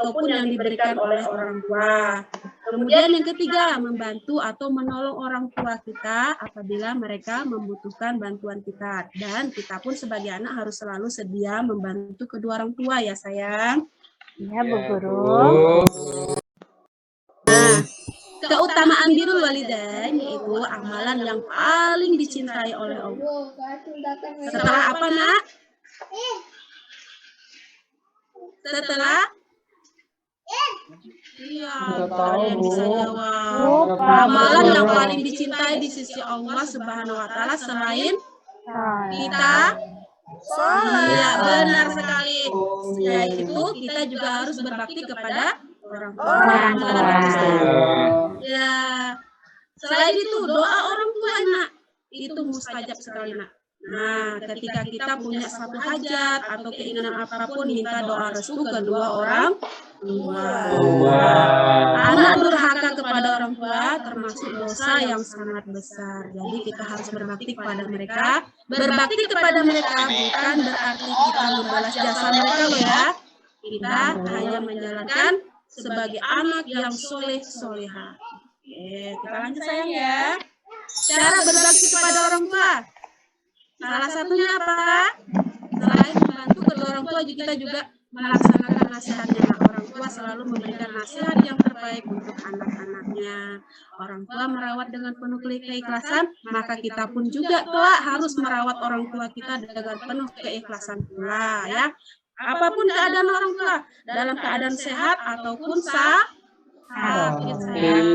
ataupun yang diberikan oleh orang tua. Kemudian yang ketiga, membantu atau menolong orang tua kita apabila mereka membutuhkan bantuan kita. Dan kita pun sebagai anak harus selalu sedia membantu kedua orang tua ya sayang. Iya Bu Guru. Nah, keutamaan birrul walidain yaitu amalan yang paling dicintai oleh Allah. Setelah apa nak? Setelah? Iya, kalian bisa jawab. Amalan yang paling dicintai di sisi Allah Subhanahu wa Ta'ala selain kita sholat. Ya, benar sekali. Yaitu kita juga harus berbakti kepada orang tua. Ya, selain itu doa orang tua nak itu mustajab sekali nak. Nah, ketika kita punya satu hajat atau keinginan apapun, minta doa restu kedua orang tua. Anak durhaka kepada orang tua termasuk dosa yang sangat besar. Jadi kita harus berbakti kepada mereka. Berbakti kepada mereka bukan berarti kita membalas jasa mereka loh ya. Kita hanya menjalankan sebagai anak yang soleh soleha. Oke, kita lanjut sayang ya. Cara berbakti kepada orang tua. Salah satunya apa? Selain membantu kedua orang tua, kita juga melaksanakan nasihatnya. Nah, orang tua selalu memberikan nasihat yang terbaik untuk anak-anaknya. Orang tua merawat dengan penuh keikhlasan, maka kita pun juga kelak harus merawat orang tua kita dengan penuh keikhlasan pula ya. Apapun keadaan orang tua, dalam keadaan sehat ataupun sakit sayang.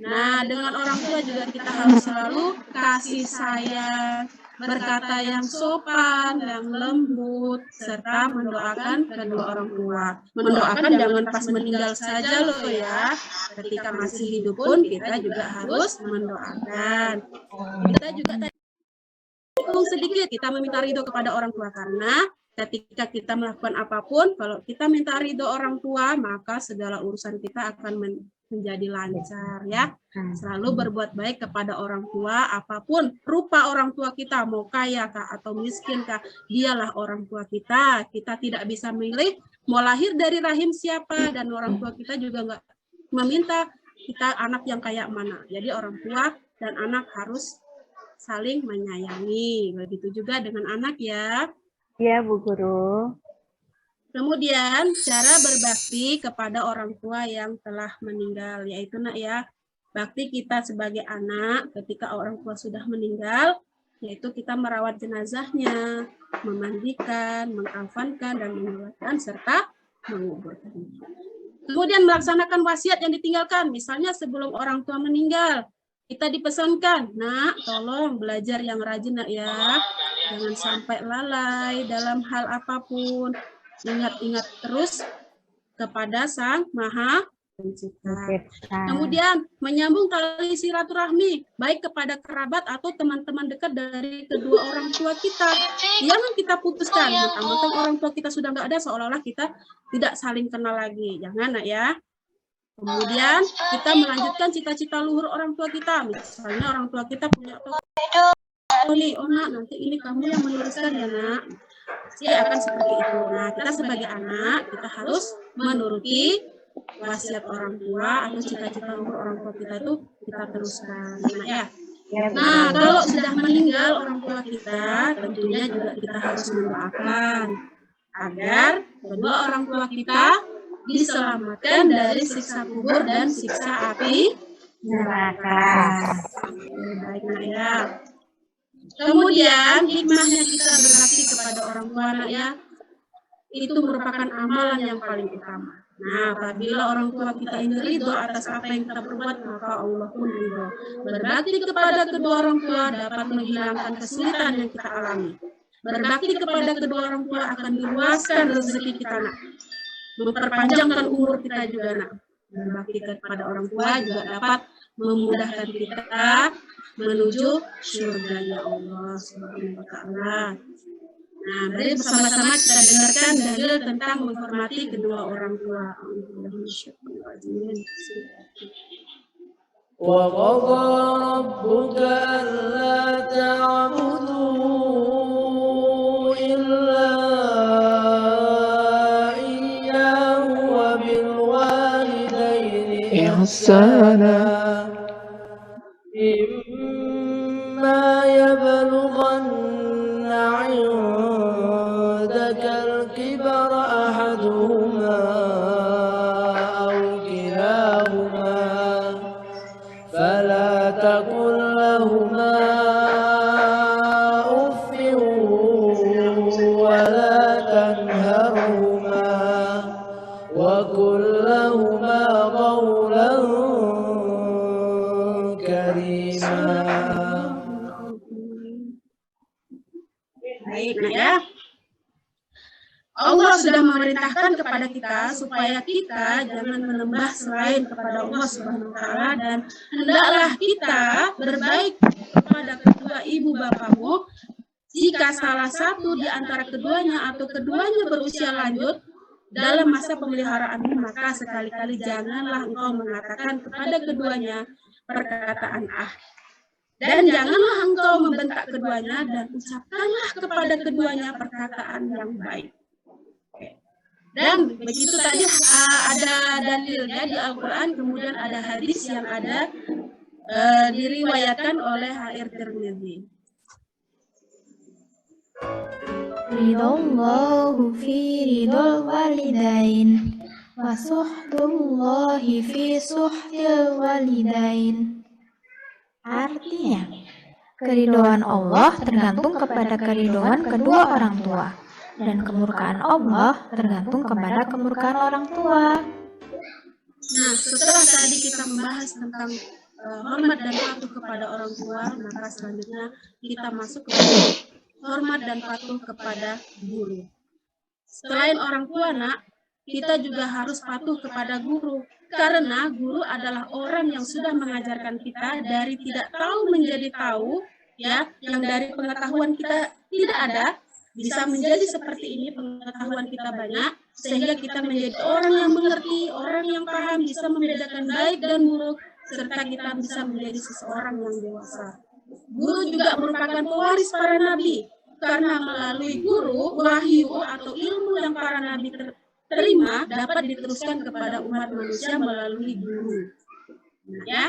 Nah, dengan orang tua juga kita harus selalu kasih sayang, berkata yang sopan, yang lembut, serta mendoakan kedua orang tua. Mendoakan jangan pas meninggal saja loh ya. Ketika masih hidup pun kita juga harus mendoakan. Kita juga sedikit kita meminta ridho kepada orang tua karena ketika kita melakukan apapun, kalau kita minta ridho orang tua, maka segala urusan kita akan menjadi lancar ya. Selalu berbuat baik kepada orang tua, apapun rupa orang tua kita, mau kaya kah atau miskin kah, dialah orang tua kita. Kita tidak bisa memilih mau lahir dari rahim siapa, dan orang tua kita juga nggak meminta kita anak yang kayak mana. Jadi orang tua dan anak harus saling menyayangi. Begitu juga dengan anak ya. Iya Bu Guru. Kemudian cara berbakti kepada orang tua yang telah meninggal, yaitu nak ya, bakti kita sebagai anak ketika orang tua sudah meninggal, yaitu kita merawat jenazahnya, memandikan, mengkafankan, dan menyolatkan, serta menguburkannya. Kemudian melaksanakan wasiat yang ditinggalkan, misalnya sebelum orang tua meninggal, kita dipesankan, nak tolong belajar yang rajin nak ya, jangan sampai lalai dalam hal apapun, ingat-ingat terus kepada Sang Maha Pencipta. Kemudian menyambung tali silaturahmi, baik kepada kerabat atau teman-teman dekat dari kedua orang tua kita. Jangan kita putuskan, mentang-mentang orang tua kita sudah nggak ada, seolah-olah kita tidak saling kenal lagi. Jangan nak ya. Kemudian kita melanjutkan cita-cita luhur orang tua kita. Misalnya orang tua kita punya toko nih, oh nak, nanti ini kamu yang meneruskan ya nak. Pasti akan seperti itu. Nah, kita sebagai anak, kita harus menuruti wasiat orang tua atau cita-cita luhur orang tua kita itu kita teruskan. Nah, ya. Nah, kalau sudah meninggal orang tua kita, tentunya juga kita harus mendoakan agar kedua orang tua kita diselamatkan dari siksa kubur dan siksa api neraka. Baik nak ya. Kemudian hikmahnya kita berbakti kepada orang tua nak ya, itu merupakan amalan yang paling utama. Nah, apabila orang tua kita ini ridho atas apa yang kita perbuat, maka Allah pun ridho. Berbakti kepada kedua orang tua dapat menghilangkan kesulitan yang kita alami. Berbakti kepada kedua orang tua akan diluaskan rezeki kita nak, memperpanjangkan umur kita juga nak. Berbakti kepada orang tua juga dapat memudahkan kita menuju surganya Allah Subhanahu wa Ta'ala. Nah, mari bersama-sama kita dengarkan dalil tentang menghormati kedua orang tua. Wa qadha rabbuka alla ta'budu illa iyyahu wa إحسانا إما يبلغن عندك الكبر أحدهما أو كلاهما فلا تقل لهما أف ولا تنهرهما وقل لهما قولا كريما. Baik, nah ya. Allah sudah memerintahkan kepada kita supaya kita jangan menyembah selain kepada Allah Subhanahu wa taala, dan hendaklah kita berbaik kepada kedua ibu bapamu. Jika salah satu di antara keduanya atau keduanya berusia lanjut dalam masa pemeliharaanmu, maka sekali-kali janganlah engkau mengatakan kepada keduanya perkataan ah. Dan janganlah engkau membentak keduanya, dan ucapkanlah kepada keduanya perkataan yang baik. Dan begitu tadi ada dalilnya di Al-Quran, kemudian ada hadis yang ada diriwayatkan oleh H.R. Tirmidzi. Ridallahu fi ridal walidain wa suhtullahi fi suhtil walidain. Artinya, keridhaan Allah tergantung kepada keridhaan kedua orang tua, dan kemurkaan Allah tergantung kepada kemurkaan orang tua. Nah, setelah tadi kita membahas tentang hormat dan patuh kepada orang tua, maka selanjutnya kita masuk ke hormat dan patuh kepada guru. Selain orang tua, nak, kita juga harus patuh kepada guru, karena guru adalah orang yang sudah mengajarkan kita dari tidak tahu menjadi tahu, ya, yang dari pengetahuan kita tidak ada bisa menjadi seperti ini, pengetahuan kita banyak, sehingga kita menjadi orang yang mengerti, orang yang paham, bisa membedakan baik dan buruk, serta kita bisa menjadi seseorang yang dewasa. Guru juga merupakan pewaris para nabi, karena melalui guru, wahyu atau ilmu yang para nabi terima dapat diteruskan kepada umat manusia melalui guru. Nah, ya.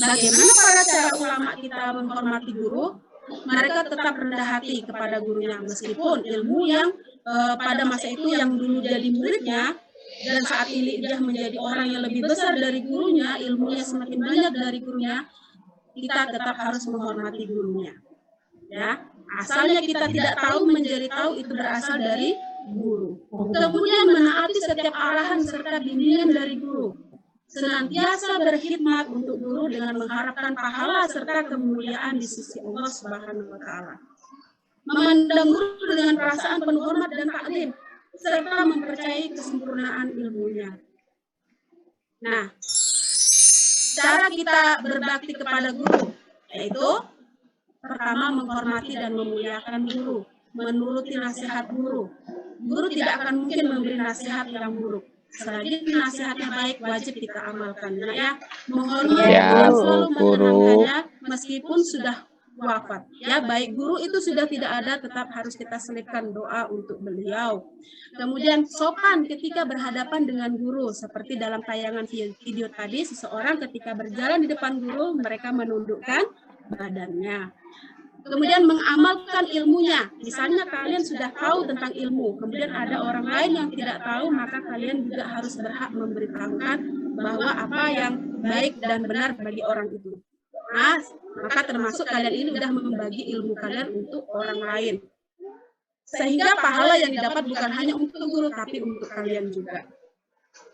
Bagaimana cara ulama kita menghormati guru? Mereka tetap rendah hati kepada gurunya, meskipun ilmu yang pada masa itu yang dulu jadi muridnya, dan saat ini dia menjadi orang yang lebih besar dari gurunya, ilmunya semakin banyak dari gurunya, kita tetap harus menghormati gurunya. Ya, asalnya kita tidak tahu menjadi tahu, itu berasal dari guru. Kemudian menaati setiap arahan serta bimbingan dari guru. Senantiasa berkhidmat untuk guru dengan mengharapkan pahala serta kemuliaan di sisi Allah Subhanahu wa taala. Memandang guru dengan perasaan penuh hormat dan taklim, serta mempercayai kesempurnaan ilmunya. Nah, cara kita berbakti kepada guru yaitu pertama, menghormati dan memuliakan guru, menuruti nasihat guru. Guru tidak akan mungkin memberi nasihat yang buruk. Selagi nasihatnya baik, wajib kita amalkan. Nah, ya, menghormati dan selalu menyenangkannya meskipun sudah wafat. Ya, baik guru itu sudah tidak ada, tetap harus kita selipkan doa untuk beliau. Kemudian sopan ketika berhadapan dengan guru, seperti dalam tayangan video tadi, seseorang ketika berjalan di depan guru, mereka menundukkan badannya. Kemudian mengamalkan ilmunya. Misalnya kalian sudah tahu tentang ilmu, kemudian ada orang lain yang tidak tahu, maka kalian juga harus berhak memberitahukan bahwa apa yang baik dan benar bagi orang itu. Nah, maka termasuk kalian ini sudah membagi ilmu kalian untuk orang lain. Sehingga pahala yang didapat bukan hanya untuk guru, tapi untuk kalian juga.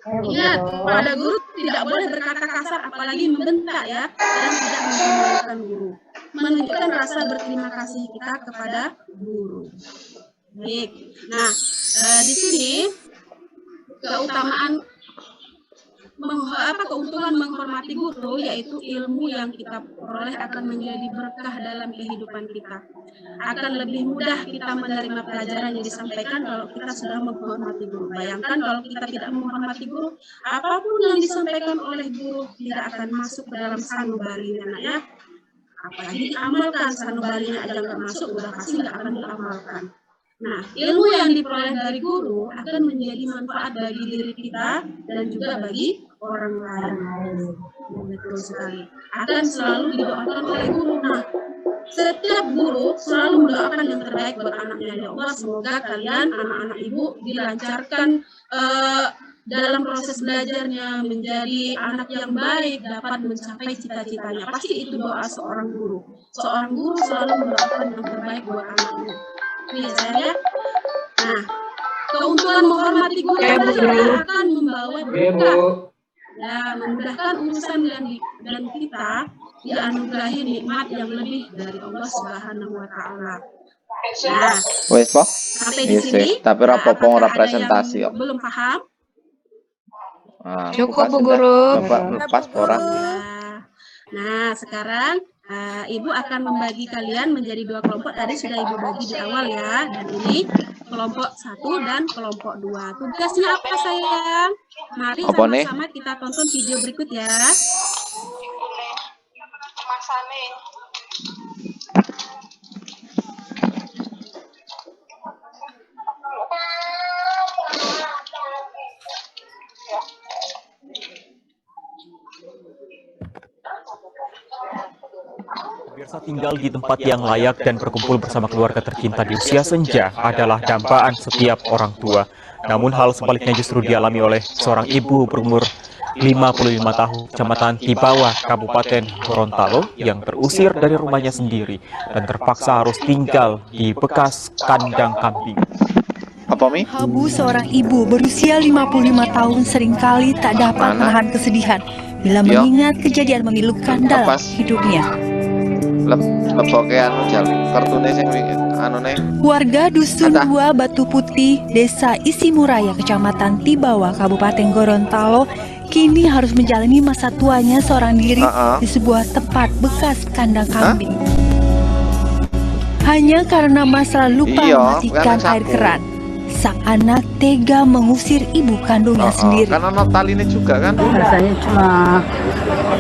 Ingat, pada guru tidak boleh berkata kasar, apalagi membentak, ya, dan tidak menghinakan guru. Menunjukkan rasa berterima kasih kita kepada guru. Baik. Nah, di sini keutamaan keuntungan menghormati guru, yaitu ilmu yang kita peroleh akan menjadi berkah dalam kehidupan kita. Akan lebih mudah kita menerima pelajaran yang disampaikan kalau kita sudah menghormati guru. Bayangkan kalau kita tidak menghormati guru, apapun yang disampaikan oleh guru tidak akan masuk ke dalam sanubarinya, ya. Apalagi diamalkan, sanubarinya aja nggak masuk, udah pasti nggak akan diamalkan. Nah, ilmu yang diperoleh dari guru akan menjadi manfaat bagi diri kita dan juga bagi orang lain. Betul sekali. Akan selalu didoakan oleh guru. Nah, setiap guru selalu mendoakan yang terbaik buat anaknya. Ya Allah, semoga kalian anak-anak ibu dilancarkan dalam proses belajarnya, menjadi anak yang baik, dapat mencapai cita-citanya. Pasti itu doa seorang guru. Seorang guru selalu mendoakan yang terbaik buat anaknya. Iya saya. Nah, keuntungan menghormati guru adalah akan membawa berkah. Ya, memudahkan urusan dan kita dianugerahi nikmat yang lebih dari Allah Subhanahu wa taala. Nah, Wes po? sampai di sini. Tapi rapopo apakah ada presentasi yang kok. belum paham? Cukup, Bu Guru. Bapak lepas pora. Nah, sekarang Ibu akan membagi kalian menjadi 2 kelompok. Tadi sudah Ibu bagi di awal ya. Dan ini kelompok 1 dan kelompok 2. Tugasnya apa sayang? Mari sama-sama kita tonton video berikut ya. Biasa tinggal di tempat yang layak dan berkumpul bersama keluarga tercinta di usia senja adalah dambaan setiap orang tua. Namun hal sebaliknya justru dialami oleh seorang ibu berumur 55 tahun, Kecamatan Tibawa, Kabupaten Gorontalo, yang terusir dari rumahnya sendiri dan terpaksa harus tinggal di bekas kandang kambing. Apa Mi? Habu, seorang ibu berusia 55 tahun, seringkali tak dapat menahan kesedihan bila mengingat kejadian memilukan dalam hidupnya. Leboke anu jal kartune sing anune. Warga Dusun 2 Batu Putih, Desa Isimuraya, Kecamatan Tibawa, Kabupaten Gorontalo, kini harus menjalani masa tuanya seorang diri di sebuah tempat bekas kandang kambing. Hanya karena masalah lupa mematikan air keran, sang anak tega mengusir ibu kandungnya sendiri. Karena notaline juga kan. Rasanya cuma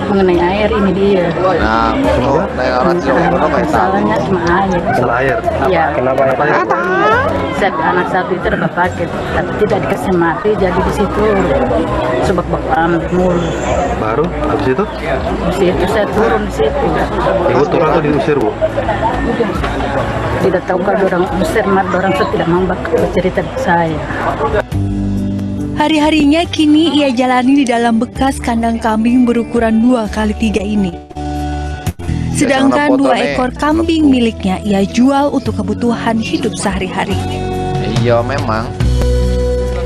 mengenai air ini dia. Nah, orang masalahnya cuma air. Masalah air? Ya. Kenapa? Anak satu itu dapat paket, tapi tidak dikasih mati, jadi di situ sebab-sebab mulu. Baru habis itu? Di situ saya turun di situ. Ibu turun atau diusir, Bu? Tidak tahu kalau orang usir, orang saya tidak mau bercerita ke saya. Hari-harinya kini ia jalani di dalam bekas kandang kambing berukuran 2x3 ini. Sedangkan 2 ekor kambing miliknya ia jual untuk kebutuhan hidup sehari-hari. Iya memang.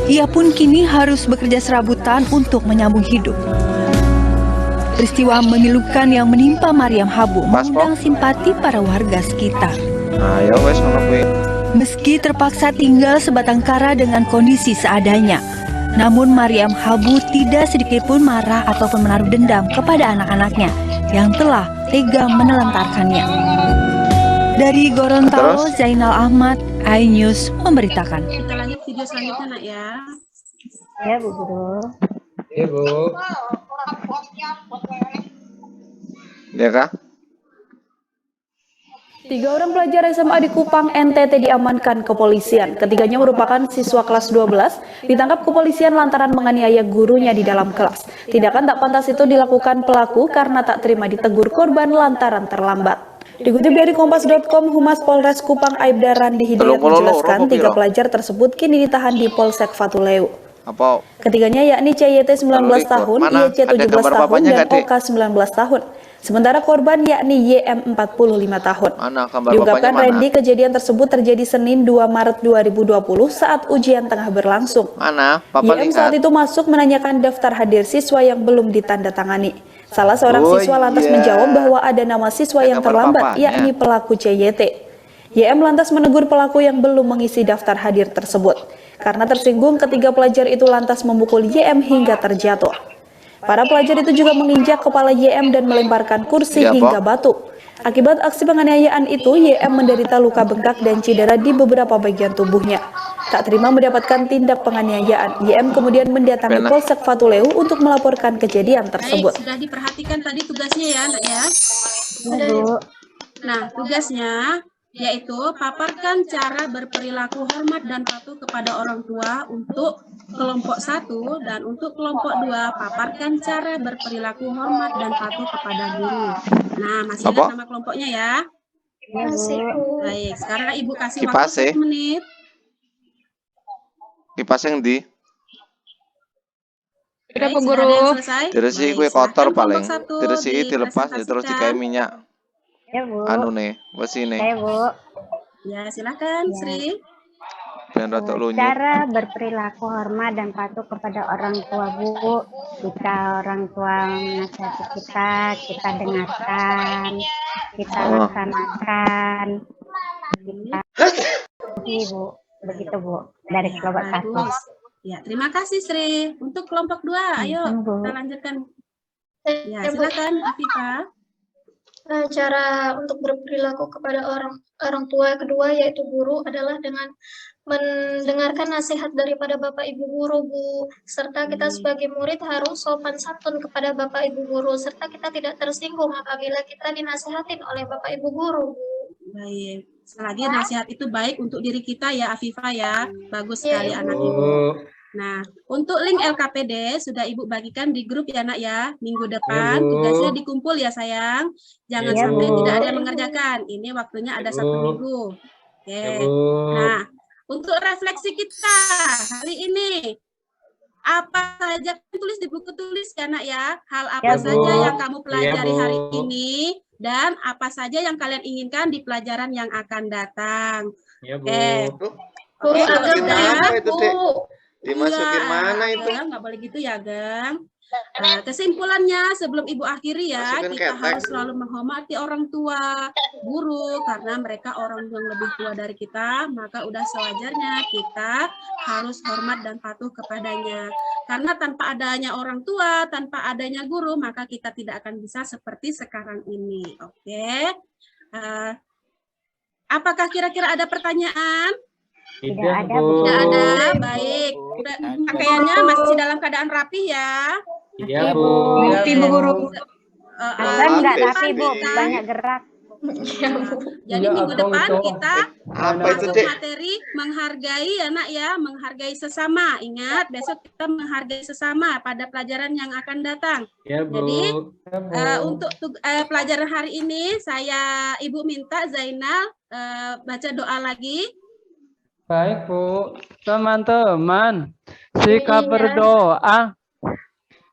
Ia pun kini harus bekerja serabutan untuk menyambung hidup. Peristiwa memilukan yang menimpa Mariam Habu mengundang simpati para warga sekitar. Ayo wes ngono kuwi. Meski terpaksa tinggal sebatang kara dengan kondisi seadanya, namun Mariam Habu tidak sedikitpun marah ataupun menaruh dendam kepada anak-anaknya yang telah tega menelantarkannya. Dari Gorontalo, Zainal Ahmad, iNews memberitakan. Kita lanjut video selanjutnya nak ya. Ya Bu Guru. Ibu. Ya kah? 3 orang pelajar SMA di Kupang, NTT diamankan kepolisian. Ketiganya merupakan siswa kelas 12, ditangkap kepolisian lantaran menganiaya gurunya di dalam kelas. Tindakan tak pantas itu dilakukan pelaku karena tak terima ditegur korban lantaran terlambat. Dikutip dari Kompas.com, Humas Polres Kupang Aibda Randi Hidayat menjelaskan 3 pelajar tersebut kini ditahan di Polsek Fatuleu. Ketiganya yakni CYT 19 tahun, YC 17 tahun, dan OK 19 tahun. Sementara korban yakni YM 45 tahun. Diungkapkan Randy, kejadian tersebut terjadi Senin 2 Maret 2020 saat ujian tengah berlangsung. YM saat itu masuk menanyakan daftar hadir siswa yang belum ditandatangani. Salah seorang siswa lantas menjawab bahwa ada nama siswa yang terlambat, yakni pelaku CYT. YM lantas menegur pelaku yang belum mengisi daftar hadir tersebut. Karena tersinggung, ketiga pelajar itu lantas memukul YM hingga terjatuh. Para pelajar itu juga menginjak kepala YM dan melemparkan kursi hingga batu. Akibat aksi penganiayaan itu, YM menderita luka bengkak dan cedera di beberapa bagian tubuhnya. Tak terima mendapatkan tindak penganiayaan, YM kemudian mendatangi Polsek Fatuleu untuk melaporkan kejadian tersebut. Baik, sudah diperhatikan tadi tugasnya ya, Nak ya. Bu. Nah, tugasnya yaitu paparkan cara berperilaku hormat dan patuh kepada orang tua untuk kelompok 1, dan untuk kelompok 2 paparkan cara berperilaku hormat dan patuh kepada guru. Nah, masih ingat nama kelompoknya ya? Ya, Bu. Baik, sekarang Ibu kasih Kipas, waktu 1 menit. Kipas yang di Baik, sudah ada yang selesai? diresi Baik, kue kotor silahkan paling. kelompok 1 Diresi dilepas ya, terus dikai dipresentasikan. minyak Ya, Bu. anu nih, besi nih. Saya, Bu. Ya, silakan Ya. Sri. Ben rada lunyuk. Cara berperilaku hormat dan patuh kepada orang tua, Bu. Jika orang tua menasihati kita dengarkan, kita laksanakan, kita Bu. Begitu, Bu. Dari kelompok 1. Bagus. Ya, terima kasih Sri. Untuk kelompok 2, ayo Bu. kita lanjutkan. Ya, silakan Afifah. Cara untuk berperilaku kepada orang tua kedua yaitu guru adalah dengan mendengarkan nasihat daripada Bapak Ibu guru, Bu. Serta kita sebagai murid harus sopan santun kepada Bapak Ibu guru, serta kita tidak tersinggung apabila kita dinasihatin oleh Bapak Ibu guru, Bu. Baik. Selagi nasihat itu baik untuk diri kita ya Afifah ya. Bagus Iya, sekali Ibu. anak Ibu. Nah, untuk link LKPD sudah Ibu bagikan di grup ya nak ya. Minggu depan tugasnya dikumpul ya sayang. Jangan Iya, sampai Bu. tidak ada yang mengerjakan. Ini waktunya ada 1 minggu. Oke. Nah, untuk refleksi kita hari ini, apa saja tulis di buku tulis ya nak ya. Hal apa Ya, Bu. saja yang kamu pelajari hari ini dan apa saja yang kalian inginkan di pelajaran yang akan datang. Oke. Bu, Oke, kalau Ageng sudah enak, itu, Dek? Bu. Dimasukin iya, mana itu? Ageng, nggak boleh gitu ya, Ageng. Kesimpulannya sebelum Ibu akhiri ya, Masukin kita ketek. harus selalu menghormati orang tua, guru, karena mereka orang yang lebih tua dari kita, maka udah sewajarnya kita harus hormat dan patuh kepadanya. Karena tanpa adanya orang tua, tanpa adanya guru, maka kita tidak akan bisa seperti sekarang ini. Oke. Apakah kira-kira ada pertanyaan? Tidak ada, Bu. Tidak ada, baik. Pakaiannya masih dalam keadaan rapi ya. Iya, Bu. Rapi, Bu Guru. Abang nggak rapi, Bu. Banyak gerak. Jadi minggu depan kita Apa itu, masuk Dek? materi menghargai ya nak ya, menghargai sesama. Ingat, besok kita menghargai sesama pada pelajaran yang akan datang. Ya, Bu. Jadi untuk pelajaran hari ini saya Ibu minta Zainal baca doa lagi. Baik, Bu. Teman-teman, sikap berdoa.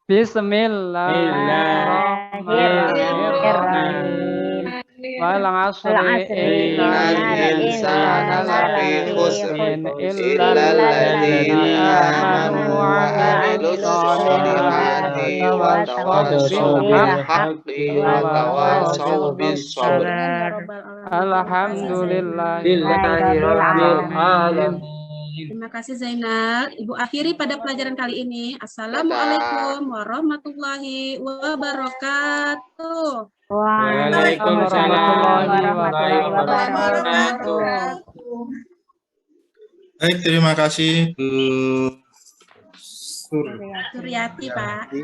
Bismillahirrahmanirrahim. Walang asri innal insana lafi khusrin illa alladziina amanu wa 'amilus sholihati wa tawassaw bil haqqi wa tawassaw bis sabr. Alhamdulillahirabbil alamin. Terima kasih Zainal. Ibu akhiri pada pelajaran kali ini. Assalamualaikum warahmatullahi wabarakatuh. Waalaikumsalam warahmatullahi wabarakatuh. Baik, terima kasih Bu Suryati, Pak.